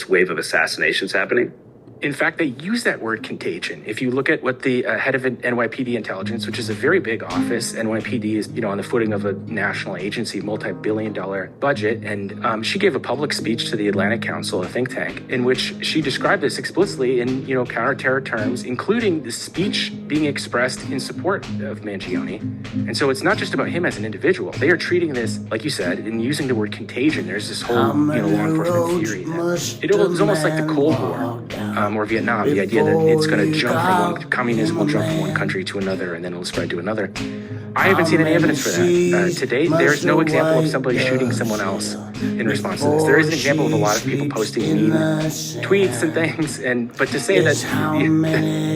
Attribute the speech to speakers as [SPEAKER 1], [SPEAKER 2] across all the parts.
[SPEAKER 1] this wave of assassinations happening?
[SPEAKER 2] In fact, they use that word contagion. If you look at what the head of NYPD intelligence, which is a very big office, NYPD is, on the footing of a national agency, multi-billion-dollar budget, and she gave a public speech to the Atlantic Council, a think tank, in which she described this explicitly in, counter-terror terms, including the speech being expressed in support of Mangione. And so it's not just about him as an individual. They are treating this, like you said, in using the word contagion. There's this whole, law enforcement theory that it was almost like the Cold War. Or Vietnam, the idea that it's going to jump from communism will jump from one country to another and then it'll spread to another. I haven't seen any evidence for that. To date, there's no example of somebody shooting someone else in response to this. There is an example of a lot of people posting mean tweets and things, but to say that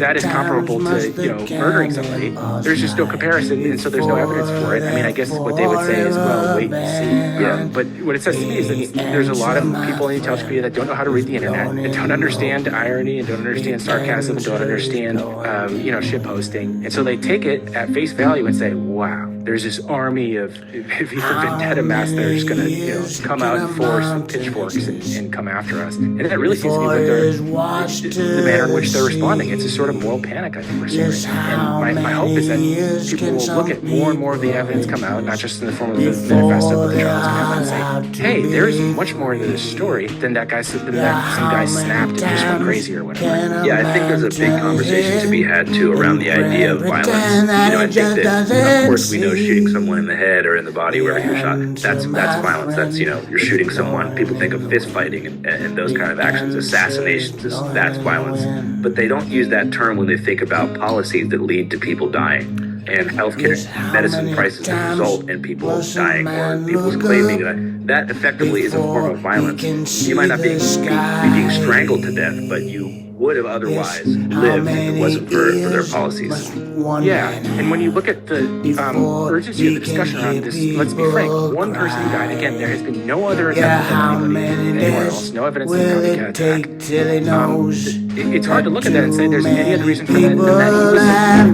[SPEAKER 2] that is comparable to murdering somebody, there's just no comparison, and so there's no evidence for it. I mean, I guess what they would say is, well, wait and see. Yeah, but what it says to me is that there's a lot of people in the intelligence community that don't know how to read the internet and don't understand irony and don't understand sarcasm and don't understand shit posting, and so they take it at face value and say, wow, there's this army of vendetta mass that are just going to, come out in force with pitchforks and come after us. And that really seems to be what the manner in which they're responding. It's a sort of moral panic I think we're seeing. And my hope is that people will look at more and more of the evidence come out, not just in the form of the manifesto, but the journals and say, hey, there's much more to this story than that some guy snapped and just went crazy or whatever.
[SPEAKER 1] Yeah, I think there's a big conversation to be had, too, around the idea of violence. I think that, of course, we know shooting someone in the head or in the body wherever you're shot, that's violence. That's, you're shooting someone. People think of fist fighting and those kind of actions. Assassinations, that's violence. But they don't use that term when they think about policies that lead to people dying. And healthcare, medicine prices that result in people dying or people claiming that effectively is a form of violence. You might not be being strangled to death, but you would have otherwise lived if it wasn't for their policies.
[SPEAKER 2] Yeah, and when you look at the urgency of the discussion around this, let's be frank, one person who died. Again, there has been no other attempt of anybody anywhere else, no evidence of a copycat attack. It's hard to look at that and say there's any other reason for that than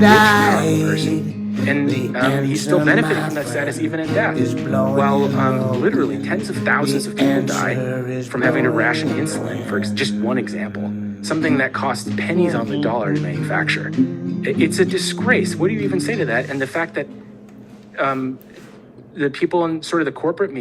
[SPEAKER 2] that he was a rich, powerful person. And he's still benefiting from that status even in death, while literally tens of thousands of people die from having to ration insulin, for just one example, something that costs pennies on the dollar to manufacture. It's a disgrace. What do you even say to that? And the fact that the people in sort of the corporate media